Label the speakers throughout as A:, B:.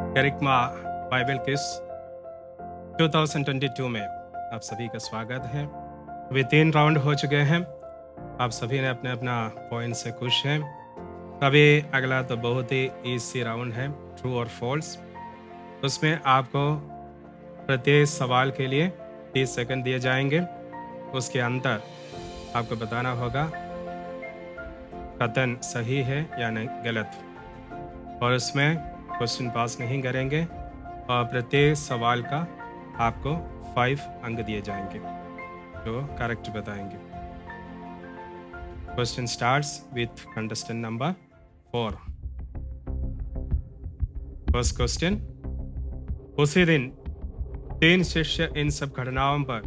A: करिश्मा Bible quiz 2022 में आप सभी का स्वागत है। अभी 3 राउंड हो चुके हैं। आप सभी ने अपने अपना पॉइंट से खुश हैं। अभी अगला तो बहुत ही इजी राउंड है, ट्रू और फॉल्स। उसमें आपको प्रत्येक सवाल के लिए 30 सेकंड दिए जाएंगे। उसके अंदर आपको बताना होगा कथन सही है या नहीं गलत, और उसमें क्वेश्चन पास नहीं करेंगे और प्रत्येक सवाल का आपको 5 अंक दिए जाएंगे जो करेक्ट बताएंगे। Question starts with contestant number 4। First question, उसी दिन 3 शिष्य इन सब घटनाओं पर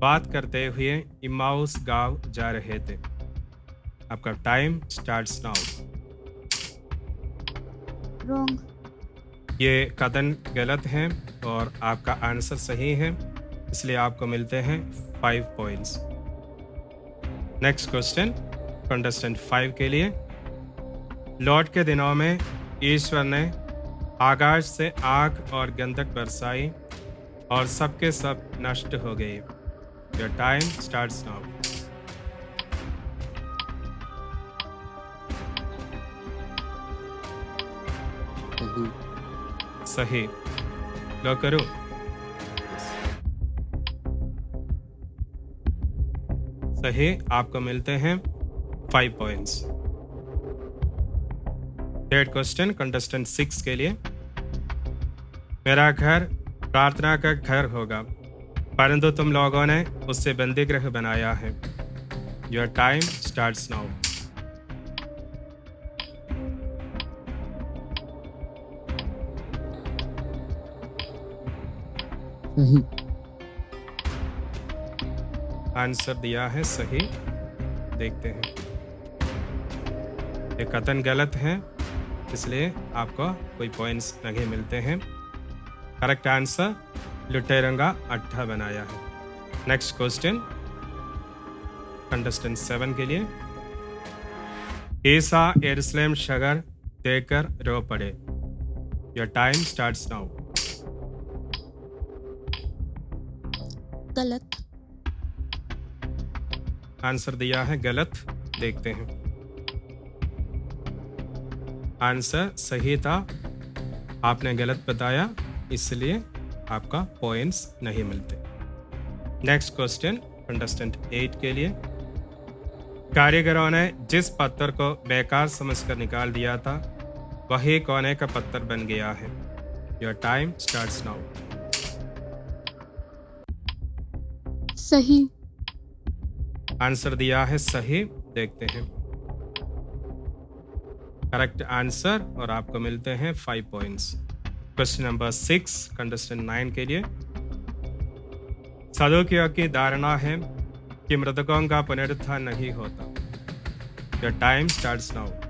A: बात करते हुए इम्माउस गांव जा रहे थे। आपका टाइम स्टार्ट्स नाउ।
B: रॉन्ग।
A: ये कथन गलत है और आपका आंसर सही है, इसलिए आपको मिलते हैं 5 पॉइंट्स। नेक्स्ट क्वेश्चन कंटेस्टेंट 5 के लिए, लॉर्ड के दिनों में ईश्वर ने आकाश से आग और गंधक बरसाई और सबके सब नष्ट हो गए। Your time starts now. सही। लो करो। सही, आपको मिलते हैं 5 पॉइंट्स। थर्ड क्वेश्चन कंटेस्टेंट 6 के लिए, मेरा घर प्रार्थना का घर होगा, परंतु तुम लोगों ने उससे बंदीगृह बनाया है। Your time starts now.
C: सही।
A: आंसर दिया है सही। देखते हैं। ये कथन गलत है, इसलिए आपको कोई पॉइंट्स नहीं मिलते हैं। करेक्ट आंसर लुटेरंगा अट्ठा बनाया है। नेक्स्ट क्वेश्चन कंटेस्टेंट 7 के लिए, ईसा यरूशलेम शहर देखकर रो पड़े। Your time starts now.
B: गलत।
A: आंसर दिया है गलत। देखते हैं। आंसर सही था, आपने गलत बताया, इसलिए आपका पॉइंट्स नहीं मिलते। नेक्स्ट क्वेश्चन कंटेस्टेंट 8 के लिए, कारीगरों ने जिस पत्थर को बेकार समझकर निकाल दिया था वही कोने का पत्थर बन गया है। Your time starts now.
B: सही।
A: आंसर दिया है सही। देखते हैं। करेक्ट आंसर और आपको मिलते हैं 5 पॉइंट्स। क्वेश्चन नंबर 6 कंटेस्टेंट 9 के लिए, सदुकियों की धारणा है कि मृतकों का पुनरुत्थान नहीं होता। Your time starts now.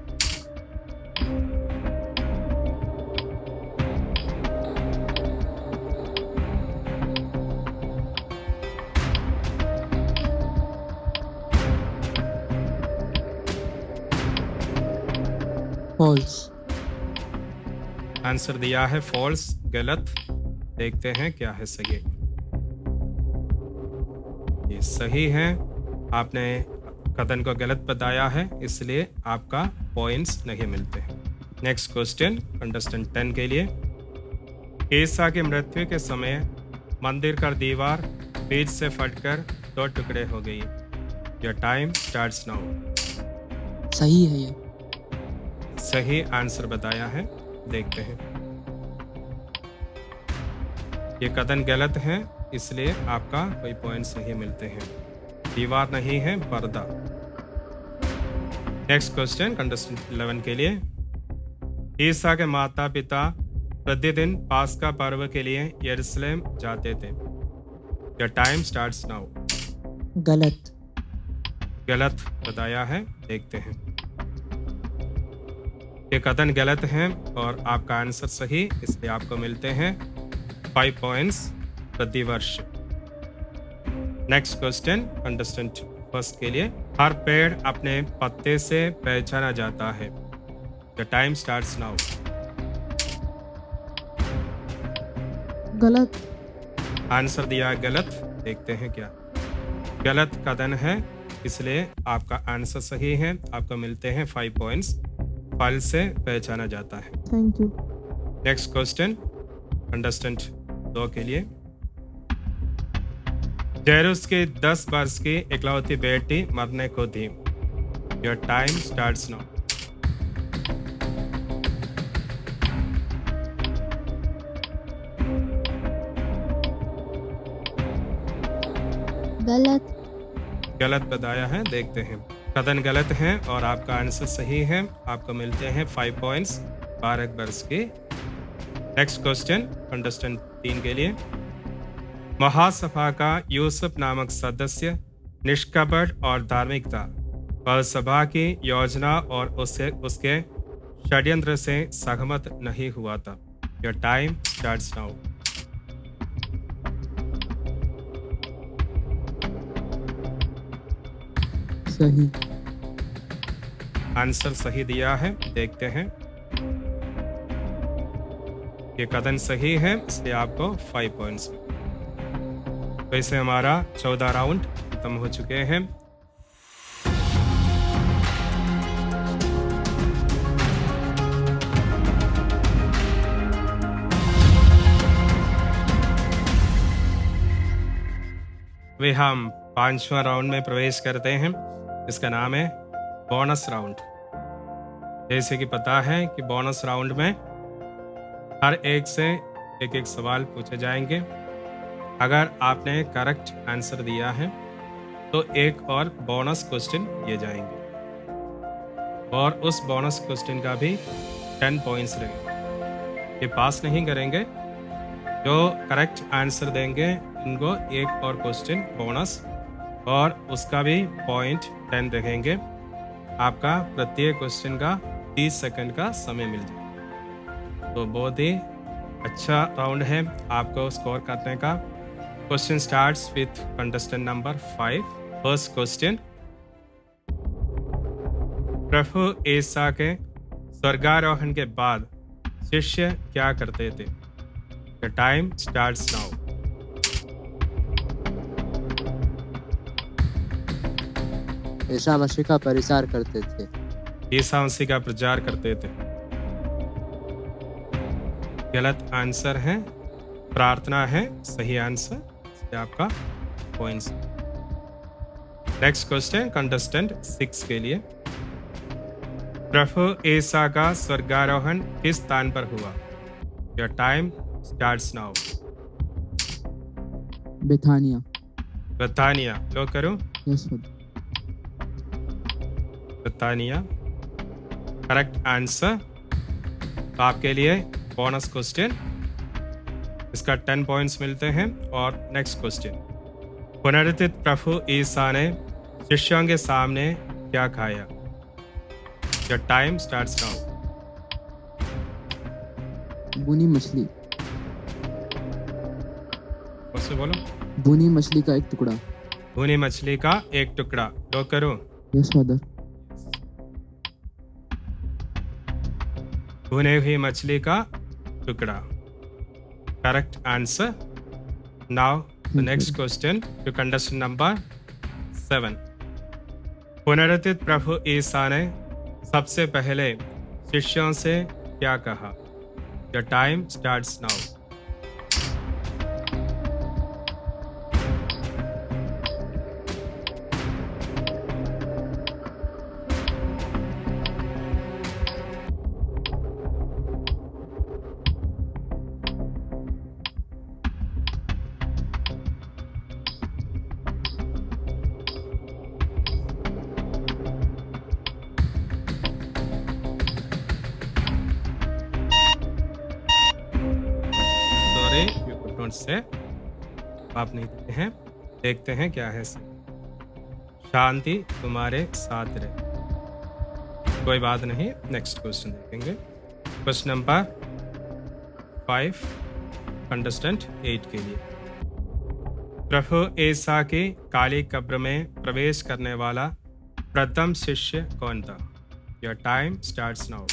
C: False.
A: Answer दिया है फॉल्स, गलत। देखते हैं क्या है सही। ये सही है, आपने कथन को गलत बताया है, इसलिए आपका पॉइंट्स नहीं मिलते हैं। नेक्स्ट क्वेश्चन कंटेस्टेंट 10 के लिए, ईसा की मृत्यु के समय मंदिर का दीवार बीच से फटकर 2 टुकड़े हो गई। Your time starts now.
C: सही है ये।
A: सही आंसर बताया है। देखते हैं। ये कथन गलत है, इसलिए आपका कोई पॉइंट्स नहीं मिलते हैं। दीवार नहीं है, पर्दा। नेक्स्ट क्वेश्चन कंटेस्टेंट 11 के लिए, ईसा के माता पिता प्रतिदिन पास्का पर्व के लिए यरूशलेम जाते थे। Your time starts now.
C: गलत।
A: गलत बताया है। देखते हैं। ये कथन गलत है और आपका आंसर सही, इसलिए आपको मिलते हैं 5 पॉइंट्स प्रति वर्ष। नेक्स्ट क्वेश्चन कंटेस्टेंट 1 के लिए, हर पेड़ अपने पत्ते से पहचाना जाता है। The time starts now.
B: गलत।
A: आंसर दिया गलत। देखते हैं क्या गलत कथन है, इसलिए आपका आंसर सही है। आपको मिलते हैं 5 पॉइंट्स। फल से पहचाना जाता है।
B: Thank you.
A: Next question contestant 2 के लिए। जैरुस की 10 वर्ष की इकलौती बेटी मरने को थी। Your time starts now.
B: गलत।
A: गलत बताया है। देखते हैं कथन गलत है और आपका आंसर सही है। आपको मिलते हैं 5 पॉइंट्स 12 वर्ष के। नेक्स्ट क्वेश्चन कंटेस्टेंट 3 के लिए। महासभा का यूसुफ नामक सदस्य निष्कपट और धार्मिक था। वह सभा की योजना और उसके षड्यंत्र से सहमत नहीं हुआ था। Your time starts now.
C: सही।
A: आंसर सही दिया है। देखते हैं ये कथन सही है, इसलिए आपको 5 पॉइंट्स। तो इससे हमारा 14 राउंड खत्म हो चुके हैं। वे हम 5वां राउंड में प्रवेश करते हैं। इसका नाम है बोनस राउंड। जैसे कि पता है कि बोनस राउंड में हर एक से एक एक सवाल पूछे जाएंगे। अगर आपने करेक्ट आंसर दिया है तो एक और बोनस क्वेश्चन दिए जाएंगे और उस बोनस क्वेश्चन का भी 10 पॉइंट्स रहेंगे। ये पास नहीं करेंगे। जो करेक्ट आंसर देंगे उनको एक और क्वेश्चन बोनस और उसका भी पॉइंट 10 रखेंगे। आपका प्रत्येक क्वेश्चन का 30 सेकंड का समय मिल जाए। तो बहुत ही अच्छा राउंड है आपको स्कोर करने का। Question starts with contestant number 5। First question. प्रभु ईसा के स्वर्गारोहण के बाद शिष्य क्या करते थे? The time starts now.
C: Isa Masih का परिचार करते थे।
A: ईसा मसीह का प्रचार करते थे। गलत आंसर है। प्रार्थना है सही आंसर। इसलिए आपका पॉइंट्स। नेक्स्ट क्वेश्चन कंटेस्टेंट 6 के लिए। प्रभु ईसा का स्वर्गारोहण किस स्थान पर हुआ? Your time starts now.
C: बेथानिया।
A: बतानिया लो करो।
C: Yes father.
A: बतानिया करेक्ट आंसर। तो आपके लिए बोनस क्वेश्चन, इसका 10 पॉइंट्स मिलते हैं। और नेक्स्ट क्वेश्चन। पुनरुत्थित प्रभु ईसा ने शिष्यों के सामने क्या खाया? Your time starts now.
C: भुनी मछली।
A: उससे बोलो।
C: भुनी मछली का एक टुकड़ा।
A: भुनी मछली का एक टुकड़ा लो करो।
C: Yes father.
A: भुने हुई मछली का टुकड़ा correct answer. Now the next question to contestant number 7। पुनरुत्थित प्रभु ईसा ने सबसे पहले शिष्यों से क्या कहा? Your time starts now. से आप नहीं देते हैं। देखते हैं क्या है। शांति तुम्हारे साथ रहे। कोई बात नहीं। नेक्स्ट क्वेश्चन देखेंगे। क्वेश्चन नंबर 5 कंटेस्टेंट 8 के लिए। प्रभु ईसा की काली कब्र में प्रवेश करने वाला प्रथम शिष्य कौन था? Your time starts now.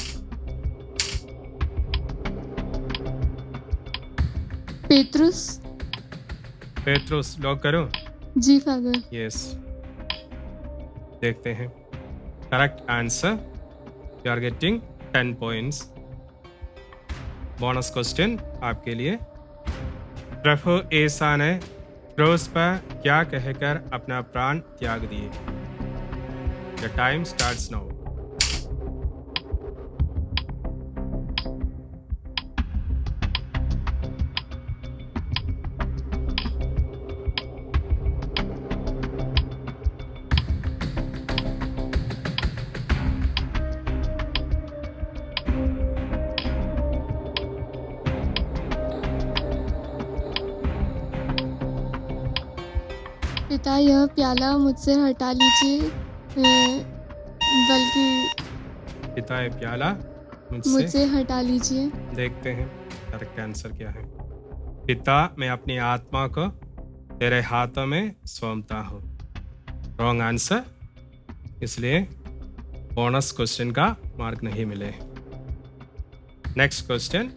B: पेट्रुस।
A: पेट्रुस, लॉक करो।
B: जी फादर।
A: यस, देखते हैं। Correct answer, you are getting 10 points. Bonus question आपके लिए। प्रभु ईसा ने क्रूस पर क्या कहकर अपना प्राण त्याग दिए? The time starts now.
B: पिता, यह प्याला मुझसे हटा लीजिए, बल्कि
A: पिता ये प्याला मुझसे
B: मुझसे हटा लीजिए।
A: देखते हैं करेक्ट आंसर क्या है। पिता, मैं अपनी आत्मा को तेरे हाथों में सौंपता हूँ। रॉन्ग आंसर, इसलिए बोनस क्वेश्चन का मार्क नहीं मिले। Next question,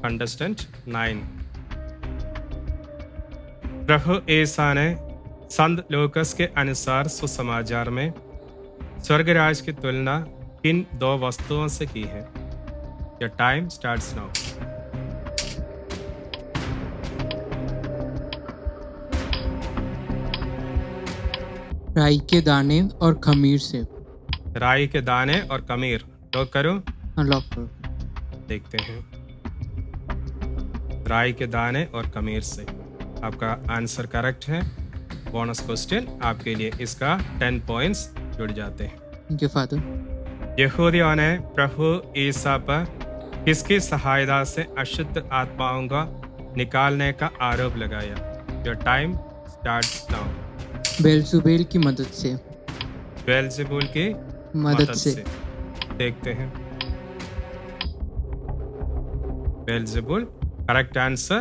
A: contestant 9। प्रभु ईसा ने संत लूकस के अनुसार सुसमाचार में स्वर्गराज की तुलना किन दो वस्तुओं से की है? Your time starts now.
C: राई के दाने और खमीर से।
A: राई के दाने और खमीर, लॉक करो।
C: अनलॉक करो।
A: देखते हैं। राई के दाने और खमीर से आपका आंसर करेक्ट है। बोनस क्वेश्चन आपके लिए, इसका 10 पॉइंट्स जुड़ जाते हैं।
C: Thank you father.
A: यहूदियों ने प्रभु ईसा पर किसकी सहायता से अशुद्ध आत्माओं को निकालने का आरोप लगाया? Your time starts now.
C: बेलजुबेल की मदद से।
A: बेल्जेबुल की
C: मदद से।
A: देखते हैं। बेल्जेबुल करेक्ट आंसर,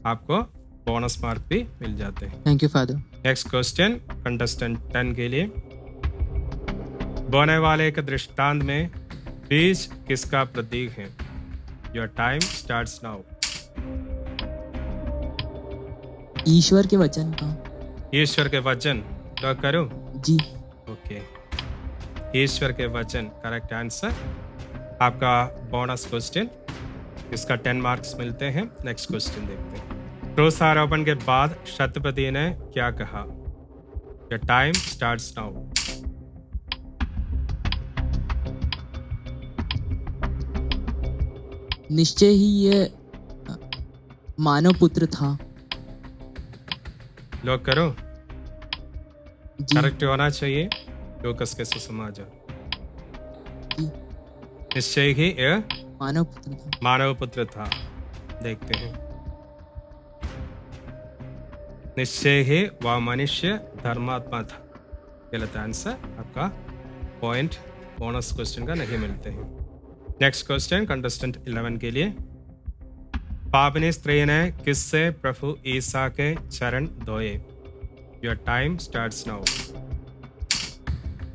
A: आपको बोनस मार्क भी मिल जाते हैं।
C: Thank you father.
A: Next question contestant 10 के लिए। बोने वाले के दृष्टांत में बीज किसका प्रतीक है? Your time starts now.
C: ईश्वर के वचन का।
A: ईश्वर के वचन, लॉक करो।
C: जी।
A: ओके, ईश्वर के वचन करेक्ट आंसर। आपका बोनस क्वेश्चन, इसका 10 मार्क्स मिलते हैं। नेक्स्ट क्वेश्चन देखते हैं। क्रूसारोपण के बाद शतपति ने क्या कहा? Your time starts now.
C: निश्चय ही ये मानव पुत्र था।
A: लॉक करो।
C: जी।
A: करेक्ट होना चाहिए। लूकस के सुसमाचार।
C: जी।
A: निश्चय ही यह
C: मानव पुत्र था।
A: मानव पुत्र था। देखते हैं। निश्चय ही वह मनुष्य धर्मात्मा था। गलत आंसर, आपका पॉइंट बोनस क्वेश्चन का नहीं मिलते हैं। नेक्स्ट क्वेश्चन कंटेस्टेंट 11 के लिए। पापनी स्त्री ने किससे प्रभु ईसा के चरण धोए? Your time starts now.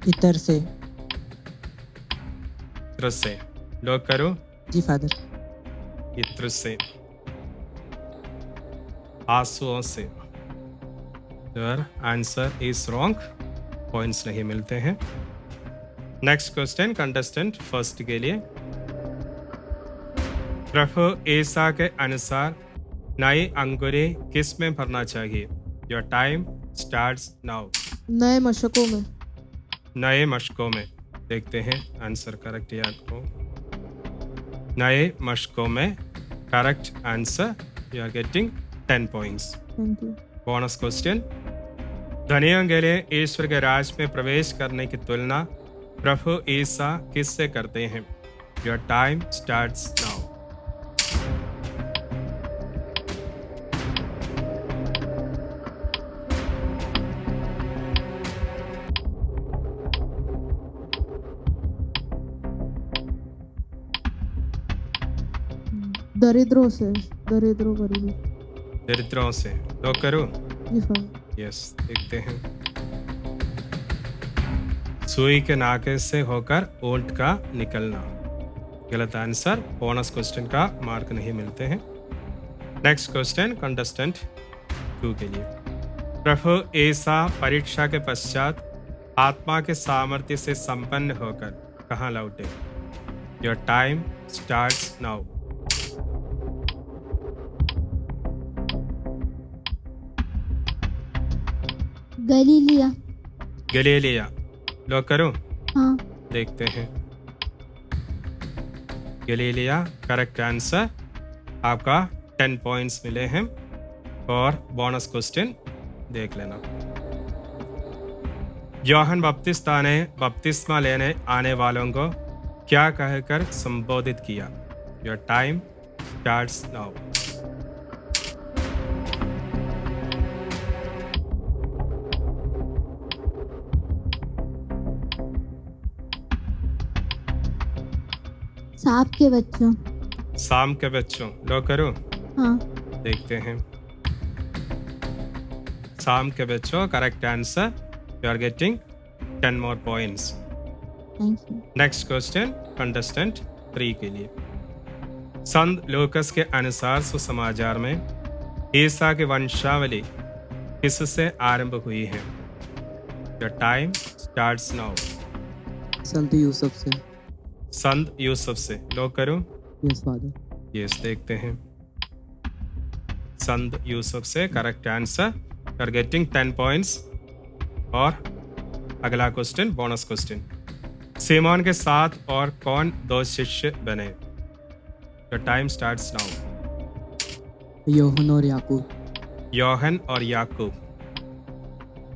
C: इतर से।
A: इत्र से, लॉक करो।
C: जी फादर।
A: इत्र से, आंसुओं से। Your answer is wrong, points नहीं मिलते हैं। नेक्स्ट क्वेश्चन कंटेस्टेंट फर्स्ट के लिए। प्रभु ईसा के अनुसार नई अंकुरी किस में भरना चाहिए? Your time starts now.
D: नए मशकों में।
A: नए मशकों में, देखते हैं आंसर करेक्ट है आपको। नए मशकों में correct answer, you are getting 10 points.
D: Thank you.
A: Bonus question. धनियों के लिए ईश्वर के राज में प्रवेश करने की तुलना प्रभु ईसा किससे करते हैं? Your time starts now.
D: दरिद्रों से। दरिद्रों गरीबों।
A: दरिद्रों से, लॉक करो।
D: जी फादर।
A: यस, देखते हैं। सुई के नाके से होकर ऊंट का निकलना। गलत आंसर, बोनस क्वेश्चन का मार्क नहीं मिलते हैं। नेक्स्ट क्वेश्चन कंटेस्टेंट 2 के लिए। प्रभु ईसा परीक्षा के पश्चात आत्मा के सामर्थ्य से संपन्न होकर कहाँ लौटे? Your time starts now.
B: गलीलिया।
A: गलीलिया। लॉक करूं?
B: हाँ।
A: देखते हैं। गलीलिया करेक्ट आंसर। आपका 10 पॉइंट्स मिले हैं। और बोनस क्वेश्चन देख लेना। योहन बपतिस्ता ने बपतिस्मा लेने आने वालों को क्या कहकर संबोधित किया? Your time starts now.
B: सांप के बच्चों।
A: शाम के बच्चों। लो करो।
B: हाँ।
A: देखते हैं। शाम के बच्चों correct answer. You are getting 10 more points.
B: Thank you.
A: Next question contestant 3 के लिए। संत लूकस के अनुसार सुसमाचार में ईसा की वंशावली किससे आरंभ हुई है? The time starts now.
C: संत यूसुफ से।
A: संत यूसुफ से। लोग करो।
C: Yes father.
A: यस देखते हैं। संत यूसुफ से correct answer. You are getting 10 points. और अगला क्वेश्चन बोनस क्वेश्चन। सीमोन के साथ और कौन 2 शिष्य बने? The time starts now.
C: Yohan और याकूब।
A: योहन और याकूब।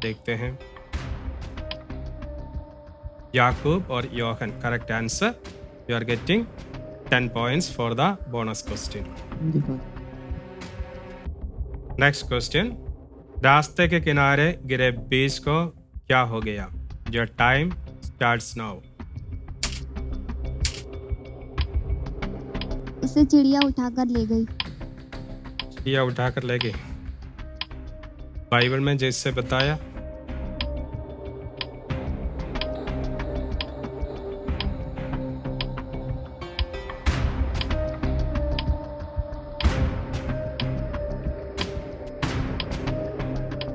A: देखते हैं। याकूब और Yohan correct answer. You are getting 10 points for the bonus question.
C: जी फादर।
A: Next question. रास्ते के किनारे गिरे बीज को क्या हो गया? Your time starts now.
B: उसे चिड़िया उठाकर ले गई।
A: चिड़िया उठाकर ले गई। बाइबल में जैसे बताया।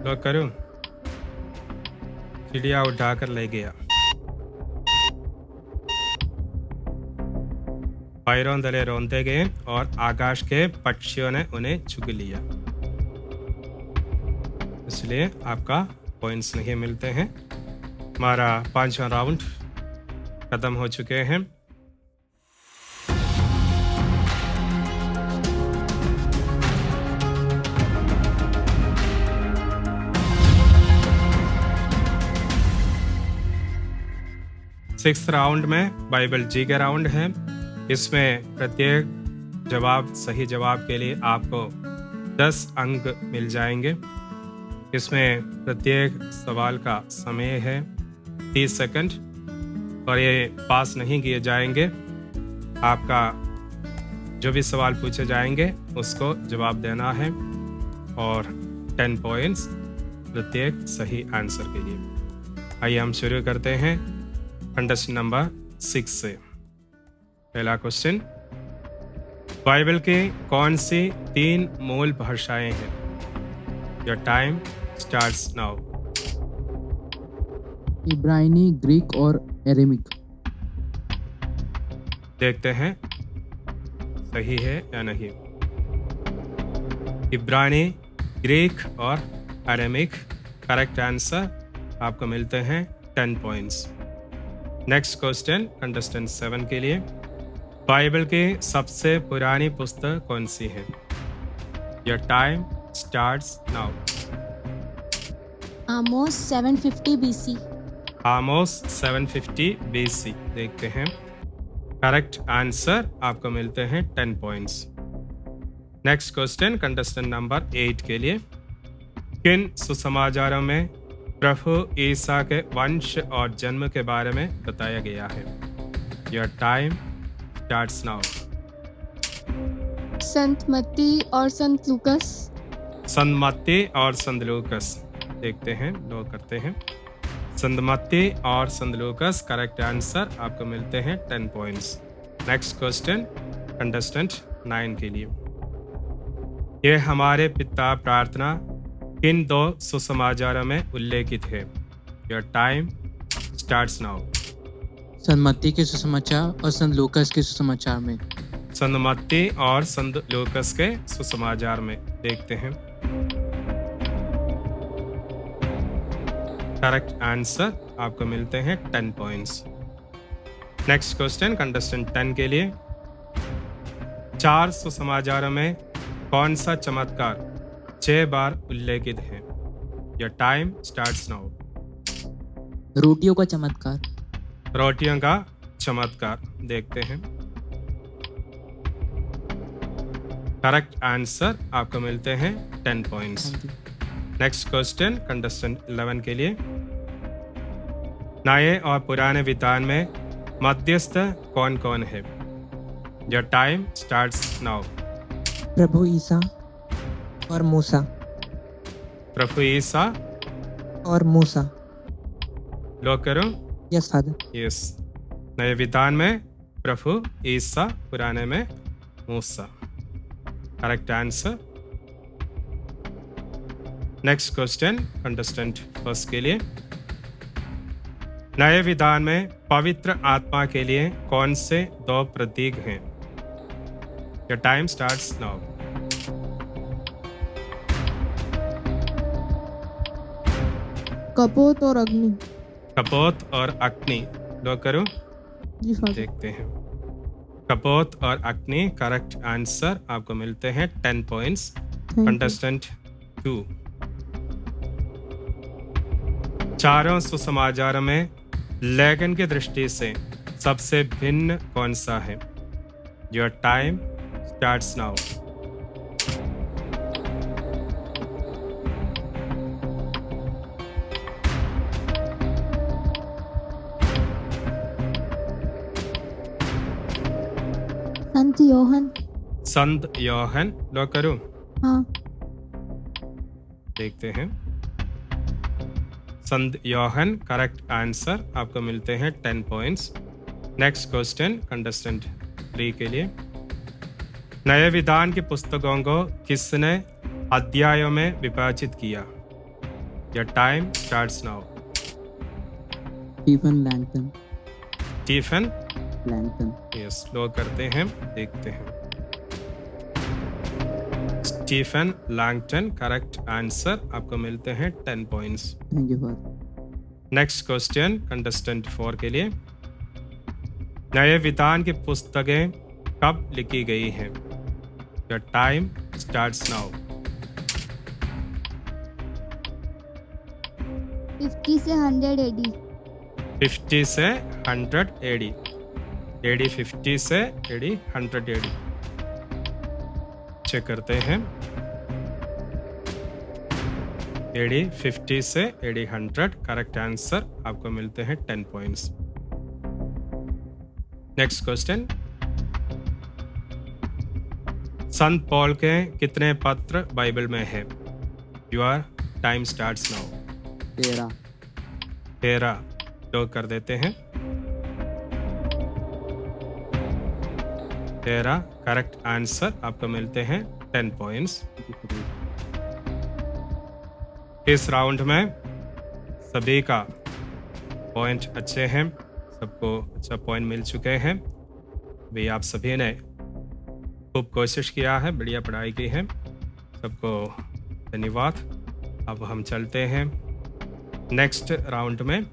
A: लो करूं। चिड़िया उठाकर ले गया। पैरों तले रोंदे गए और आकाश के पक्षियों ने उन्हें चुग लिया। इसलिए आपका पॉइंट्स नहीं मिलते हैं। हमारा 5वां राउंड खत्म हो चुके हैं। सिक्स्थ राउंड में बाइबल जी के राउंड है। इसमें प्रत्येक सही जवाब के लिए आपको 10 अंक मिल जाएंगे। इसमें प्रत्येक सवाल का समय है 30 सेकंड और ये पास नहीं किए जाएंगे। आपका जो भी सवाल पूछे जाएंगे उसको जवाब देना है और 10 पॉइंट्स प्रत्येक सही आंसर के लिए। आइए हम शुरू करते हैं कंटेस्टेंट नंबर 6 से। पहला क्वेश्चन। बाइबल की कौन सी 3 मूल भाषाएं हैं? Your time starts now.
C: इब्रानी, ग्रीक और एरेमिक।
A: देखते हैं सही है या नहीं। इब्रानी, ग्रीक और एरेमिक करेक्ट आंसर। आपको मिलते हैं 10 पॉइंट्स। नेक्स्ट क्वेश्चन कंटेस्टेंट 7 के लिए। बाइबल की सबसे पुरानी पुस्तक कौन सी है? Your time starts now.
B: Amos 750 BC।
A: Amos 750 BC। देखते हैं करेक्ट आंसर। आपको मिलते हैं 10 points. Next question contestant number 8 के लिए। किन सुसमाचारों में प्रभु ईसा के वंश और जन्म के बारे में बताया गया है? Your time starts now.
B: संत मत्ती और संत लूकस।
A: संत मत्ती और संत लूकस। देखते हैं, लो करते हैं। संत मत्ती और संत लूकस करेक्ट आंसर। आपको मिलते हैं 10 पॉइंट्स। नेक्स्ट क्वेश्चन कंटेस्टेंट 9 के लिए। ये हमारे पिता प्रार्थना किन दो सुसमाचारों में उल्लेखित है? Your time starts now.
C: संत मत्ती के सुसमाचार और संत लूकास के सुसमाचार में।
A: संत मत्ती और संत लूकास के सुसमाचार में देखते हैं। करेक्ट आंसर आपको मिलते हैं 10 पॉइंट्स। नेक्स्ट क्वेश्चन कंटेस्टेंट 10 के लिए। 4 सुसमाचारों में कौन सा चमत्कार 6 बार उल्लेखित है? Your time starts now.
C: रोटियों का चमत्कार।
A: रोटियों का चमत्कार देखते हैं। करेक्ट आंसर आपको मिलते हैं 10 पॉइंट्स। नेक्स्ट क्वेश्चन कंटेस्टेंट 11 के लिए। नए और पुराने विधान में मध्यस्थ कौन कौन है? Your time starts now.
E: प्रभु ईसा और मूसा।
A: प्रभु ईसा
E: और मूसा।
A: लोग करो।
E: Yes father.
A: यस। नए विधान में प्रभु ईसा, पुराने में मूसा। Correct answer. Next question contestant first के लिए। नए विधान में पवित्र आत्मा के लिए कौन से 2 प्रतीक हैं? Your time starts now.
D: कपोत और अग्नि।
A: कपोत और अग्नि। लोग करो।
D: जी फादर।
A: देखते हैं। कपोत और अग्नि करेक्ट आंसर आपको मिलते हैं 10 पॉइंट्स। कंटेस्टेंट 2। चारों सुसमाचारों में लेखन की दृष्टि से सबसे भिन्न कौन सा है? Your time starts now.
B: संत योहन।
A: संत योहन। लो करो।
B: हाँ।
A: देखते हैं। संत योहन करेक्ट आंसर आपको मिलते हैं 10 पॉइंट्स। नेक्स्ट क्वेश्चन कंटेस्टेंट 3 के लिए। नए विधान की पुस्तकों को किसने अध्यायों में विभाजित किया? Your time starts now.
C: Stephen Langton.
A: Stephen
C: Langton.
A: Yes. Lock करते हैं, देखते हैं। स्टीफन लैंगटन करेक्ट आंसर आपको मिलते हैं 10 points.
C: Thank you father.
A: Next question contestant 4 के लिए। नए विधान की पुस्तकें कब लिखी गई हैं? Your time starts now.
B: 50 से 100 एडी।
A: 50 से 100 एडी। एडी 50 से एडी 100 एडी। चेक करते हैं। एडी 50 से एडी 100 करेक्ट आंसर आपको मिलते हैं 10 पॉइंट्स। Next question. संत पौल के कितने पत्र बाइबल में है? Your time starts now. 13 लोग कर देते हैं। 13 करेक्ट आंसर आपको मिलते हैं 10 पॉइंट्स। इस राउंड में सभी का पॉइंट अच्छे हैं, सबको अच्छा पॉइंट मिल चुके हैं। भी आप सभी ने खूब कोशिश किया है, बढ़िया पढ़ाई की है, सबको धन्यवाद। अब हम चलते हैं नेक्स्ट राउंड में।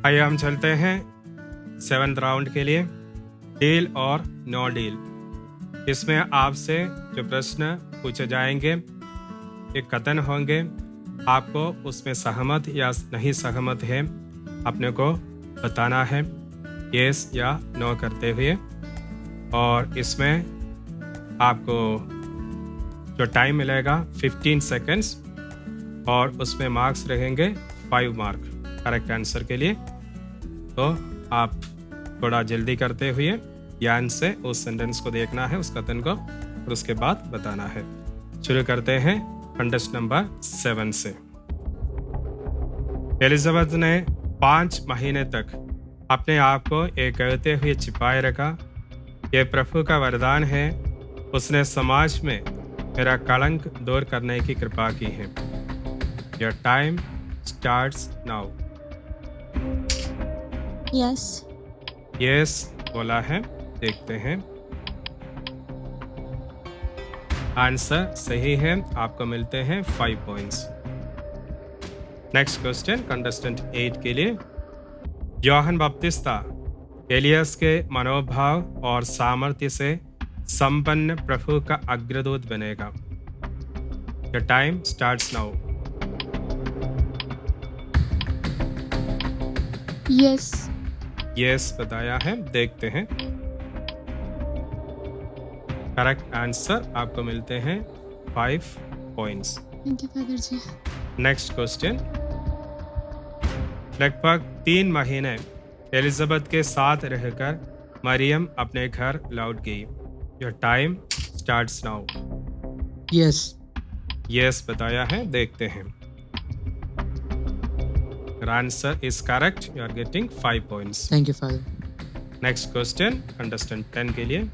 A: आइए हम चलते हैं 7th राउंड के लिए। डील और नो डील। इसमें आपसे जो प्रश्न पूछे जाएंगे, एक कथन होंगे, आपको उसमें सहमत या नहीं सहमत है अपने को बताना है, यस या नो करते हुए। और इसमें आपको जो टाइम मिलेगा 15 सेकेंड्स, और उसमें मार्क्स रहेंगे 5 मार्क करेक्ट आंसर के लिए। तो आप थोड़ा जल्दी करते हुए ध्यान से उस सेंटेंस को देखना है, उस कथन को, और उसके बाद बताना है। शुरू करते हैं कंटेस्ट नंबर 7 से। एलिजाबेथ ने 5 महीने तक अपने आप को ये कहते हुए छिपाए रखा, यह प्रभु का वरदान है, उसने समाज में मेरा कलंक दूर करने की कृपा की है। Your time starts now.
B: Yes.
A: Yes बोला है, देखते हैं। आंसर सही है, आपको मिलते हैं 5 पॉइंट्स। नेक्स्ट क्वेश्चन कंटेस्टेंट 8 के लिए। योहन बपतिस्ता एलियस के मनोभाव और सामर्थ्य से संपन्न प्रभु का अग्रदूत बनेगा। The time starts now.
B: Yes.
A: Yes बताया है, देखते हैं। करेक्ट आंसर, आपको मिलते हैं 5 points.
B: Thank you father ji.
A: Next question. लगभग 3 महीने एलिजाबेथ के साथ रहकर मरियम अपने घर लौट गई। Your time starts now.
C: Yes.
A: Yes बताया है, देखते हैं। Answer is correct, you are getting 5 points.
C: Thank you father.
A: Next question contestant 10 के लिए।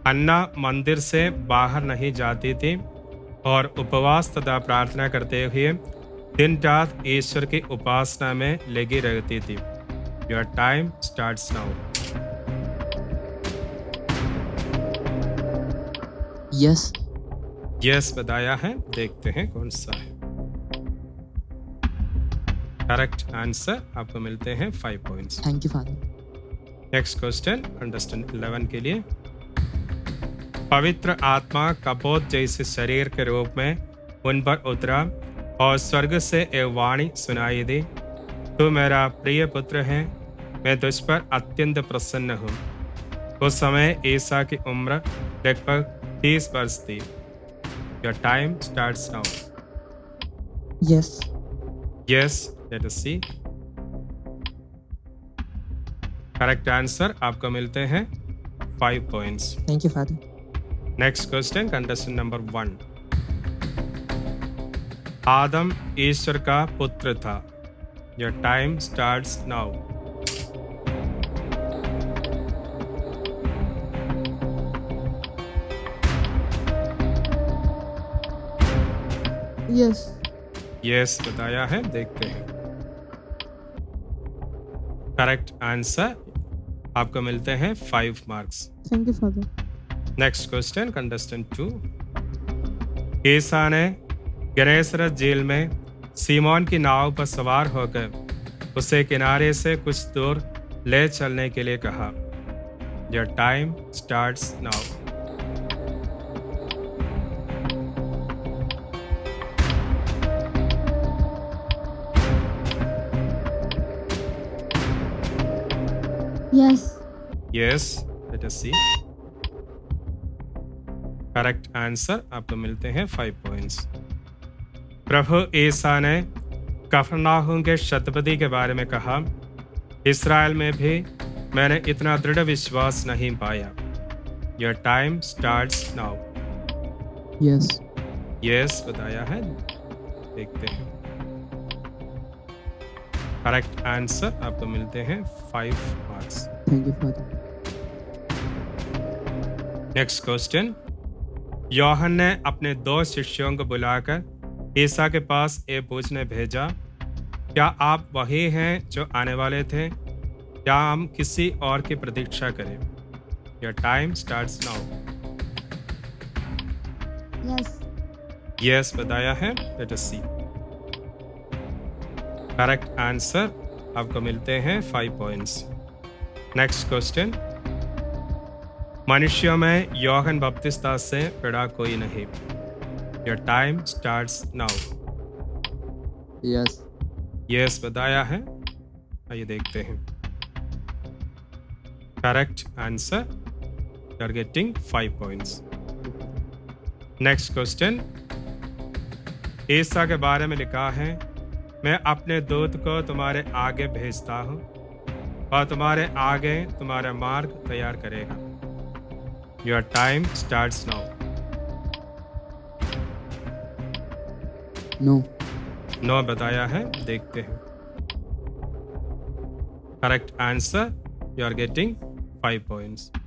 A: अन्ना मंदिर से बाहर नहीं जाती थी और उपवास तथा प्रार्थना करते हुए दिन रात ईश्वर की उपासना में लगी रहती थी। Your time starts now.
C: Yes.
A: Yes बताया है, देखते हैं कौन सा है। करेक्ट आंसर, आपको मिलते हैं 5 points.
C: Thank you father.
A: Next question contestant 11 के लिए। पवित्र आत्मा कपोत जैसे शरीर के रूप में उन पर उतरा और स्वर्ग से एक वाणी सुनाई दी, तू मेरा प्रिय पुत्र है, मैं तुझ पर अत्यंत प्रसन्न हूँ। उस समय ईसा की उम्र लगभग 30 वर्ष थी। Your time starts now.
E: Yes.
A: Yes, let us see. Correct answer, आपको मिलते हैं 5 points.
E: Thank you, Father.
A: Next question contestant number 1। Adam ईश्वर का पुत्र था। Your time starts now.
D: Yes.
A: Yes बताया है, देखते हैं। करेक्ट आंसर, आपको मिलते हैं 5 marks.
D: Thank you father.
A: Next question contestant 2। ईसा ने गनेसरत झील में सीमोन की नाव पर सवार होकर उसे किनारे से कुछ दूर ले चलने के लिए कहा। Your time starts now.
B: Yes.
A: Yes, let us see. Correct answer, आपको मिलते हैं 5 पॉइंट्स। प्रभु ईसा ने कफरनाहूम के शतपति के बारे में कहा, इस्राएल में भी मैंने इतना दृढ़ विश्वास नहीं पाया। Your time starts now.
C: Yes.
A: Yes बताया है, देखते हैं। करेक्ट आंसर, आपको मिलते हैं 5 marks.
C: Thank you father.
A: Next question. Yohan ने अपने 2 शिष्यों को बुलाकर ईसा के पास ये पूछने भेजा, क्या आप वही हैं जो आने वाले थे, या हम किसी और की प्रतीक्षा करें? Your time starts now.
B: Yes.
A: Yes बताया है, late us see. Correct answer, आपको मिलते हैं 5 पॉइंट्स। Next question. मनुष्यों में योहन बपतिस्ता से बड़ा कोई नहीं। Your time starts now.
C: Yes.
A: Yes बताया है, आइए देखते हैं। Correct answer, you are getting 5 points. Next question. ईसा के बारे में लिखा है, मैं अपने दूत को तुम्हारे आगे भेजता हूँ और तुम्हारे आगे तुम्हारा मार्ग तैयार करेगा। Your time starts now.
C: No.
A: No बताया है, देखते हैं। Correct answer, you are getting 5 points.